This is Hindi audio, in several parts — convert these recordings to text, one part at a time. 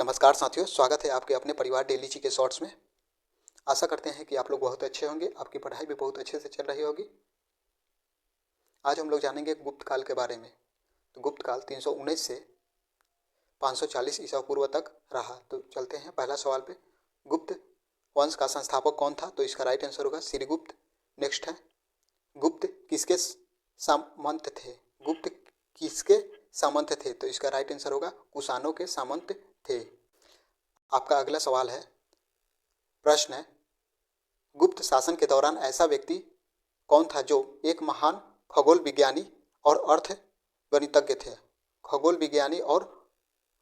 नमस्कार साथियों, स्वागत है आपके अपने परिवार डेली जी के शॉर्ट्स में। आशा करते हैं कि आप लोग बहुत अच्छे होंगे, आपकी पढ़ाई भी बहुत अच्छे से चल रही होगी। आज हम लोग जानेंगे गुप्त काल के बारे में। तो गुप्त काल 319 से 540 ईसा पूर्व तक रहा। तो चलते हैं पहला सवाल पे। गुप्त वंश का संस्थापक कौन था? तो इसका राइट आंसर होगा श्रीगुप्त। नेक्स्ट है, गुप्त किसके सामंत थे? गुप्त किसके सामंत थे? तो इसका राइट आंसर होगा कुषाणों के सामंत थे। आपका अगला सवाल है, प्रश्न है, गुप्त शासन के दौरान ऐसा व्यक्ति कौन था जो एक महान खगोल विज्ञानी और अर्थ गणितज्ञ थे? खगोल विज्ञानी और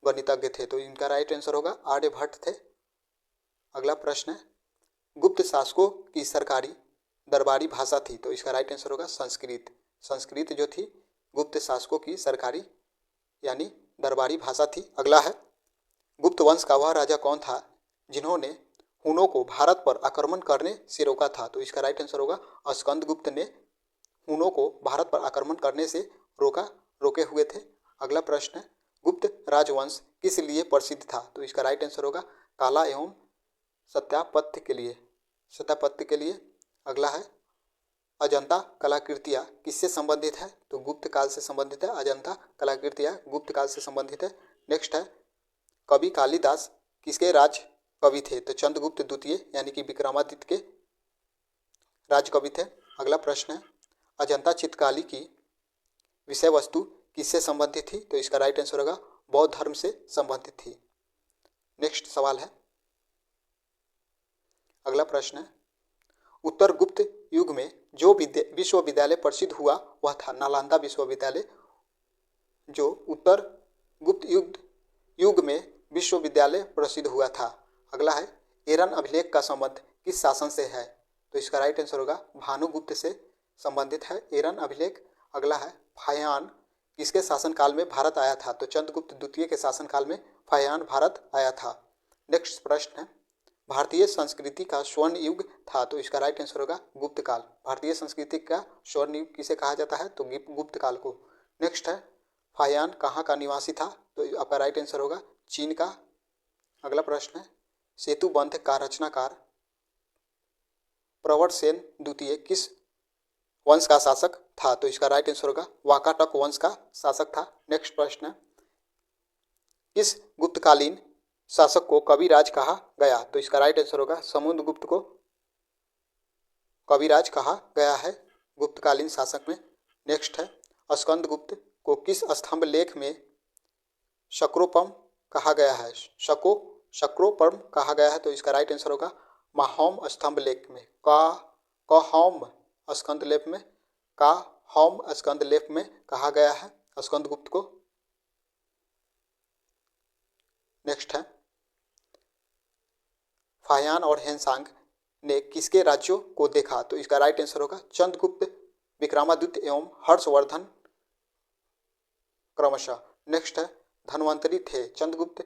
गणितज्ञ थे। तो इनका राइट आंसर होगा आर्यभट्ट थे। अगला प्रश्न है, गुप्त शासकों की सरकारी दरबारी भाषा थी? तो इसका राइट आंसर होगा संस्कृत। संस्कृत जो थी गुप्त शासकों की सरकारी यानी दरबारी भाषा थी। अगला है, गुप्त वंश का वह राजा कौन था जिन्होंने हुनों को भारत पर आक्रमण करने से रोका था? तो इसका राइट आंसर होगा स्कंदगुप्त ने हुनों को भारत पर आक्रमण करने से रोके हुए थे। अगला प्रश्न है, गुप्त राजवंश किस लिए प्रसिद्ध था? तो इसका राइट आंसर होगा कला एवं सत्यापत्य के लिए। अगला है, अजंता कलाकृतियाँ किससे संबंधित है? तो गुप्त काल से संबंधित है। अजंता कलाकृतियाँ गुप्त काल से संबंधित है। नेक्स्ट है, कवि कालिदास किसके राज कवि थे? तो चंद्रगुप्त द्वितीय यानी कि विक्रमादित्य के राज कवि थे। अगला प्रश्न है, अजंता चित्रकला की विषय वस्तु किससे संबंधित थी? तो इसका राइट आंसर होगा बौद्ध धर्म से संबंधित थी। नेक्स्ट सवाल है, अगला प्रश्न है, उत्तर गुप्त युग में जो विश्वविद्यालय प्रसिद्ध हुआ वह था नालंदा विश्वविद्यालय। जो उत्तर गुप्त युग में विश्वविद्यालय प्रसिद्ध हुआ था। अगला है, एरन अभिलेख का संबंध किस शासन से है? तो इसका राइट आंसर होगा भानुगुप्त से संबंधित है एरन अभिलेख। अगला है, फाह्यान किसके शासनकाल में भारत आया था? तो चंद्रगुप्त द्वितीय के शासनकाल में फाह्यान भारत आया था। नेक्स्ट प्रश्न है, भारतीय संस्कृति का स्वर्ण युग था? तो इसका राइट आंसर होगा गुप्त काल। भारतीय संस्कृति का स्वर्ण युग किसे कहा जाता है? तो गुप्त काल को। नेक्स्ट है, फाह्यान कहाँ का निवासी था? तो आपका राइट आंसर होगा चीन का। अगला प्रश्न है, सेतु बंध का रचनाकार प्रवरसेन द्वितीय किस वंश का शासक था? तो इसका राइट आंसर होगा वाकाटक वंश का शासक था। नेक्स्ट प्रश्न है, किस गुप्तकालीन शासक को कविराज कहा गया? तो इसका राइट आंसर होगा समुद्रगुप्त को कविराज कहा गया है गुप्तकालीन शासक में। नेक्स्ट है, स्कंदगुप्त को किस स्तंभ लेख में शक्रोपम कहा गया है? शक्रोपम कहा गया है। तो इसका राइट आंसर होगा माहौम स्तंभ लेख में कहौम स्कंद लेख में कहा गया है स्कंदगुप्त को। नेक्स्ट है, फाह्यान और हेनसांग ने किसके राज्यों को देखा? तो इसका राइट आंसर होगा चंद्रगुप्त, विक्रमादित्य एवं हर्षवर्धन क्रमशः। नेक्स्ट है, धनवंतरी थे चंद्रगुप्त।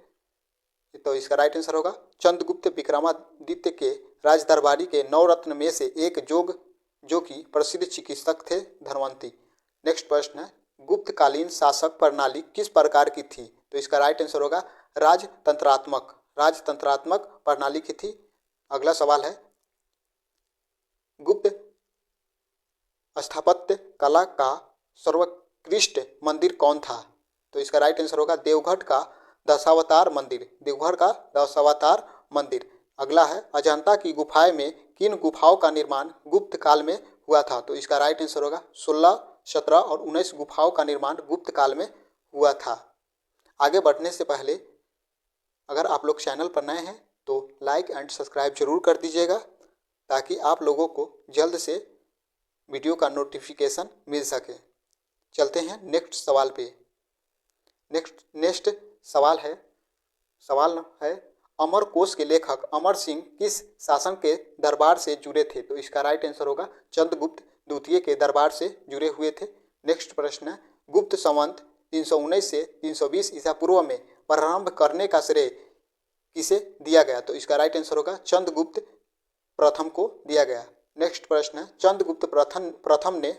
तो इसका राइट आंसर होगा चंद्रगुप्त विक्रमादित्य के राजदरबारी के 9 रत्न में से एक जो कि प्रसिद्ध चिकित्सक थे धनवंतरी। नेक्स्ट प्रश्न है, गुप्तकालीन शासक प्रणाली किस प्रकार की थी? तो इसका राइट आंसर होगा राजतंत्रात्मक प्रणाली की थी। अगला सवाल है, गुप्त स्थापत्य कला का सर्वोत्कृष्ट मंदिर कौन था? तो इसका राइट आंसर होगा देवघर का दशावतार मंदिर। अगला है, अजंता की गुफाएं में किन गुफाओं का निर्माण गुप्त काल में हुआ था? तो इसका राइट आंसर होगा 16, 17 और 19 गुफाओं का निर्माण गुप्त काल में हुआ था। आगे बढ़ने से पहले अगर आप लोग चैनल पर नए हैं तो लाइक एंड सब्सक्राइब जरूर कर दीजिएगा ताकि आप लोगों को जल्द से वीडियो का नोटिफिकेशन मिल सके। चलते हैं नेक्स्ट सवाल पे। नेक्स्ट सवाल है, अमरकोश के लेखक अमर सिंह किस शासन के दरबार से जुड़े थे? तो इसका राइट आंसर होगा चंद्रगुप्त द्वितीय के दरबार से जुड़े हुए थे। नेक्स्ट प्रश्न है, गुप्त संवत 319 से 320 ईसा पूर्व में प्रारंभ करने का श्रेय किसे दिया गया? तो इसका राइट आंसर होगा चंद्रगुप्त प्रथम को दिया गया। नेक्स्ट प्रश्न है, चंद्रगुप्त प्रथम ने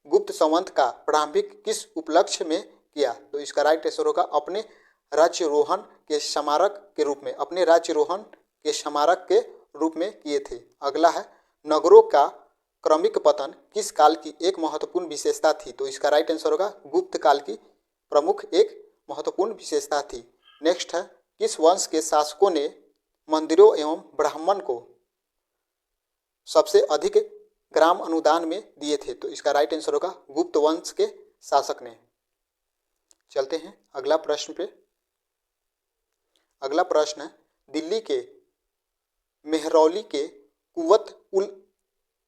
गुप्त संवत का प्रारंभिक किस उपलक्ष्य में किया? तो इसका राइट आंसर होगा अपने राज्यारोहण के स्मारक के रूप में, अपने राज्यारोहण के स्मारक के रूप में किए थे। अगला है, नगरों का क्रमिक पतन किस काल की एक महत्वपूर्ण विशेषता थी? तो इसका राइट आंसर होगा गुप्त काल की प्रमुख एक महत्वपूर्ण विशेषता थी। नेक्स्ट है, किस वंश के शासकों ने मंदिरों एवं ब्राह्मण को सबसे अधिक ग्राम अनुदान में दिए थे? तो इसका राइट आंसर होगा गुप्त वंश के शासक ने। चलते हैं अगला प्रश्न पे। अगला प्रश्न है, दिल्ली के मेहरौली के कुव्वत उल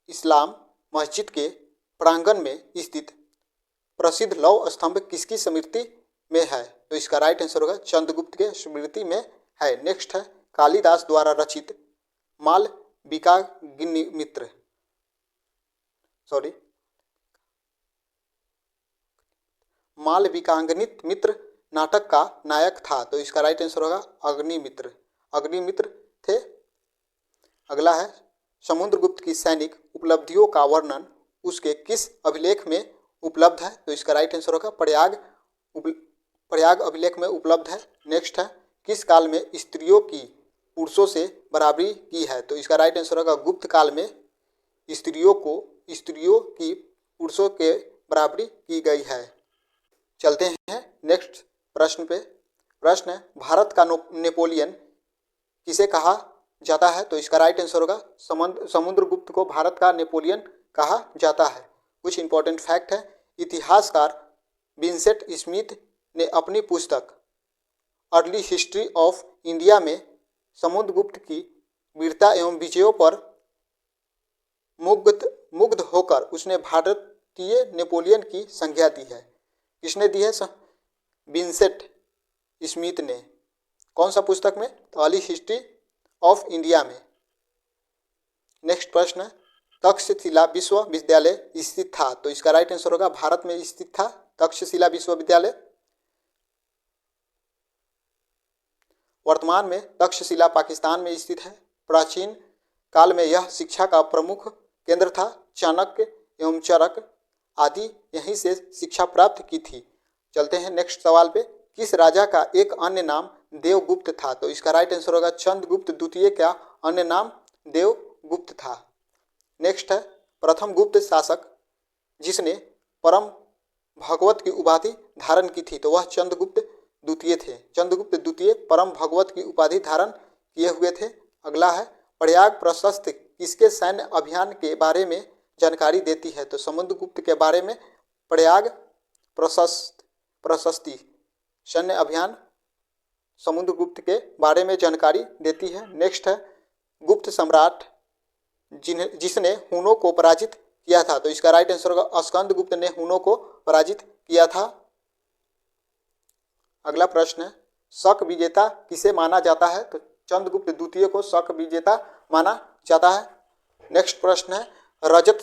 इस्लाम मस्जिद के प्रांगण में स्थित प्रसिद्ध लौह स्तंभ किसकी स्मृति में है? तो इसका राइट आंसर होगा चंद्रगुप्त के स्मृति में है। नेक्स्ट है, कालिदास द्वारा रचित मालविकाग्नित मित्र नाटक का नायक था? तो इसका राइट आंसर होगा अग्निमित्र थे। अगला है, समुद्रगुप्त की सैनिक उपलब्धियों का वर्णन उसके किस अभिलेख में उपलब्ध है? तो इसका राइट आंसर होगा प्रयाग अभिलेख में उपलब्ध है। नेक्स्ट है, किस काल में स्त्रियों की पुरुषों से बराबरी की है? तो इसका राइट आंसर होगा गुप्त काल में स्त्रियों की पुरुषों के बराबरी की गई है। चलते हैं नेक्स्ट प्रश्न पे। प्रश्न है, भारत का नेपोलियन किसे कहा जाता है? तो इसका राइट आंसर होगा समुद्रगुप्त को भारत का नेपोलियन कहा जाता है। कुछ इंपॉर्टेंट फैक्ट है, इतिहासकार विंसेंट स्मिथ ने अपनी पुस्तक अर्ली हिस्ट्री ऑफ इंडिया में समुद्रगुप्त की वीरता एवं विजयों पर मुग्ध होकर उसने भारतीय नेपोलियन की संज्ञा दी है। किसने दी है? विंसेंट स्मिथ ने। कौन सा पुस्तक में? अर्ली हिस्ट्री ऑफ इंडिया में। नेक्स्ट प्रश्न है, तक्षशिला विश्वविद्यालय स्थित था? तो इसका राइट आंसर होगा भारत में स्थित था तक्षशिला विश्वविद्यालय। वर्तमान में तक्षशिला पाकिस्तान में स्थित है। प्राचीन काल में यह शिक्षा का प्रमुख केंद्र था। चाणक्य एवं चरक आदि यहीं से शिक्षा प्राप्त की थी। चलते हैं नेक्स्ट सवाल पे। किस राजा का एक अन्य नाम देवगुप्त था? तो इसका राइट आंसर होगा चंद्रगुप्त द्वितीय का अन्य नाम देवगुप्त था। नेक्स्ट है, प्रथम गुप्त शासक जिसने परम भगवत की उपाधि धारण की थी? तो वह चंद्रगुप्त द्वितीय थे। चंद्रगुप्त द्वितीय परम भगवत की उपाधि धारण किए हुए थे। अगला है, प्रयाग प्रशस्ति किसके सैन्य अभियान के बारे में जानकारी देती है? तो समुद्रगुप्त के बारे में प्रयाग प्रशस्ति सैन्य अभियान समुद्रगुप्त के बारे में जानकारी देती है। नेक्स्ट है, गुप्त सम्राट जिसने हुनों को पराजित किया था? तो इसका राइट आंसर होगा स्कंदगुप्त ने हुनों को पराजित किया था। अगला प्रश्न है, शक विजेता किसे माना जाता है? तो चंद्रगुप्त द्वितीय को शक विजेता माना जाता है। नेक्स्ट प्रश्न है, रजत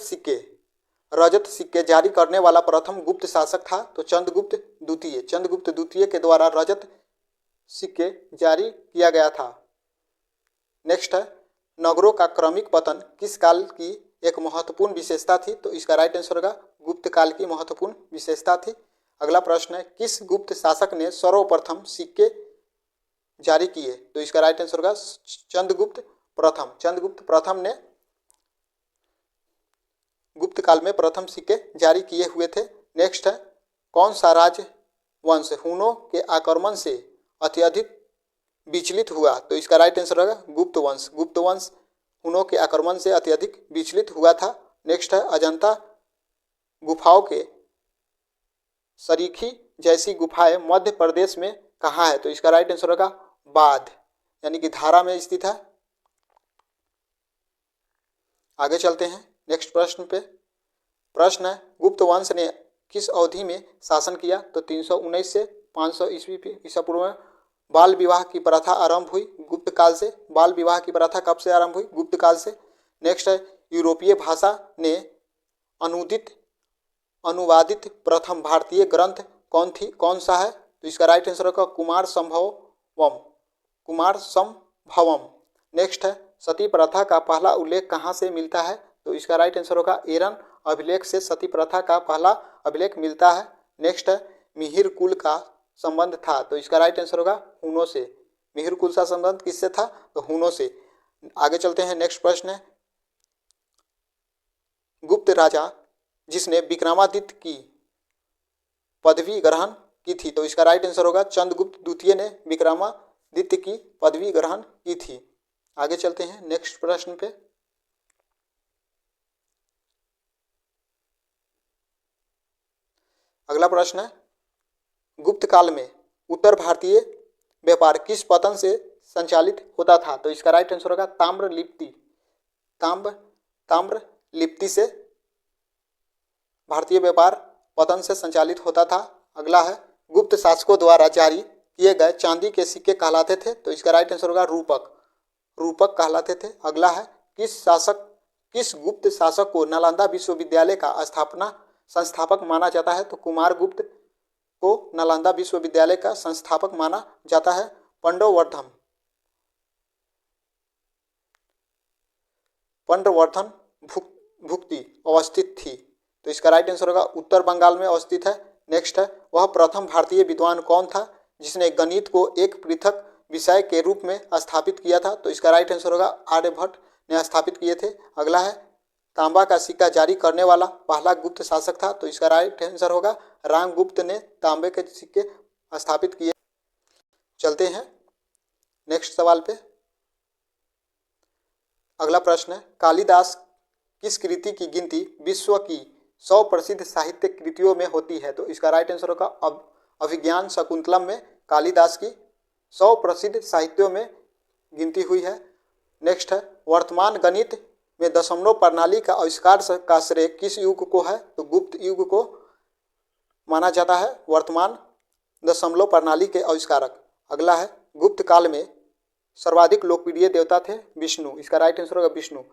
सिक्के जारी करने वाला प्रथम गुप्त शासक था? तो चंद्रगुप्त द्वितीय के द्वारा रजत सिक्के जारी किया गया था। नेक्स्ट है, नगरों का क्रमिक पतन किस काल की एक महत्वपूर्ण विशेषता थी? तो इसका राइट आंसर होगा गुप्त काल की महत्वपूर्ण विशेषता थी। अगला प्रश्न है, किस गुप्त शासक ने सर्वप्रथम सिक्के जारी किए? तो इसका राइट आंसर होगा चंद्रगुप्त प्रथम ने गुप्त काल में प्रथम सिक्के जारी किए हुए थे। नेक्स्ट है, कौन सा राजवंश हुनों के आक्रमण से अत्यधिक विचलित हुआ? तो इसका राइट आंसर होगा गुप्त वंश हुनों के आक्रमण से अत्यधिक विचलित हुआ था। नेक्स्ट है, अजंता गुफाओं के सरीखी जैसी गुफाएं मध्य प्रदेश में कहाँ है? तो इसका राइट आंसर होगा बाध यानी कि धारा में स्थित है। आगे चलते हैं नेक्स्ट प्रश्न पे। प्रश्न है, गुप्त वंश ने किस अवधि में शासन किया? तो 319 से 500 ईसा पूर्व में बाल विवाह की प्रथा आरंभ हुई गुप्त काल से। बाल विवाह की प्रथा कब से आरंभ हुई? गुप्त काल से। नेक्स्ट है, यूरोपीय भाषा ने अनुवादित प्रथम भारतीय ग्रंथ कौन सा है? तो इसका राइट आंसर होगा कुमार संभवम। नेक्स्ट है, सती प्रथा का पहला उल्लेख कहाँ से मिलता है? तो इसका राइट आंसर होगा एरन अभिलेख से सती प्रथा का पहला अभिलेख मिलता है। नेक्स्ट है, मिहिर कुल का संबंध था? तो इसका राइट आंसर होगा हुनों से। मिहिर कुल का संबंध किससे था? तो हुनों से। आगे चलते हैं, नेक्स्ट प्रश्न है, गुप्त राजा जिसने विक्रमादित्य की पदवी ग्रहण की थी? तो इसका राइट आंसर होगा चंद्रगुप्त द्वितीय ने विक्रमादित्य की पदवी ग्रहण की थी। आगे चलते हैं नेक्स्ट प्रश्न पे। अगला प्रश्न है, गुप्त काल में उत्तर भारतीय व्यापार किस पतन से संचालित होता था? तो इसका राइट आंसर होगा ताम्रलिप्ति। ताम्रलिप्ति से भारतीय व्यापार पतन से संचालित होता था। अगला है, गुप्त शासकों द्वारा जारी किए गए चांदी के सिक्के कहलाते थे? तो इसका राइट आंसर होगा रूपक। रूपक कहलाते थे। अगला है, किस गुप्त शासक को नालंदा विश्वविद्यालय का संस्थापक माना जाता है? तो कुमारगुप्त को नालंदा विश्वविद्यालय का संस्थापक माना जाता है। पंडवर्धन भुक्ति अवस्थित थी? तो इसका राइट आंसर होगा उत्तर बंगाल में अवस्थित है। नेक्स्ट है, वह प्रथम भारतीय विद्वान कौन था जिसने गणित को एक पृथक विषय के रूप में स्थापित किया था? तो इसका राइट आंसर होगा आर्यभट्ट ने स्थापित किए थे। अगला है, तांबा का सिक्का जारी करने वाला पहला गुप्त शासक था? तो इसका राइट आंसर होगा रामगुप्त ने तांबे के सिक्के स्थापित किए। चलते हैं नेक्स्ट सवाल पे। अगला प्रश्न है, कालिदास किस कृति की गिनती विश्व की 100 प्रसिद्ध साहित्य कृतियों में होती है? तो इसका राइट आंसर होगा अभिज्ञान शाकुंतलम में कालिदास की 100 प्रसिद्ध साहित्यों में गिनती हुई है। नेक्स्ट है, वर्तमान गणित में दशमलव प्रणाली का आविष्कार का श्रेय किस युग को है? तो गुप्त युग को माना जाता है वर्तमान दशमलव प्रणाली के आविष्कारक। अगला है, गुप्त काल में सर्वाधिक लोकप्रिय देवता थे विष्णु? इसका राइट आंसर होगा विष्णु।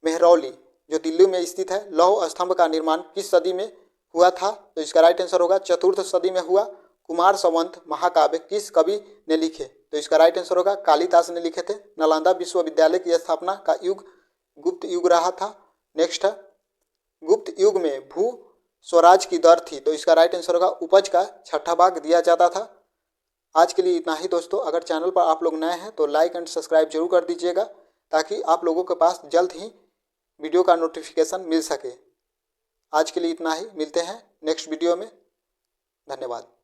मेहरौली जो दिल्ली में स्थित है, लौह स्तंभ का निर्माण किस सदी में हुआ था? तो इसका राइट आंसर होगा 4th सदी में हुआ। कुमार संवत महाकाव्य किस कवि ने लिखे? तो इसका राइट आंसर होगा कालिदास ने लिखे थे। नालंदा विश्वविद्यालय की स्थापना का युग गुप्त युग रहा था। नेक्स्ट है, गुप्त युग में भू स्वराज की दर थी? तो इसका राइट आंसर होगा उपज का 6ठा भाग दिया जाता था। आज के लिए इतना ही दोस्तों। अगर चैनल पर आप लोग नए हैं तो लाइक एंड सब्सक्राइब जरूर कर दीजिएगा ताकि आप लोगों के पास जल्द ही वीडियो का नोटिफिकेशन मिल सके। आज के लिए इतना ही, मिलते हैं नेक्स्ट वीडियो में। धन्यवाद।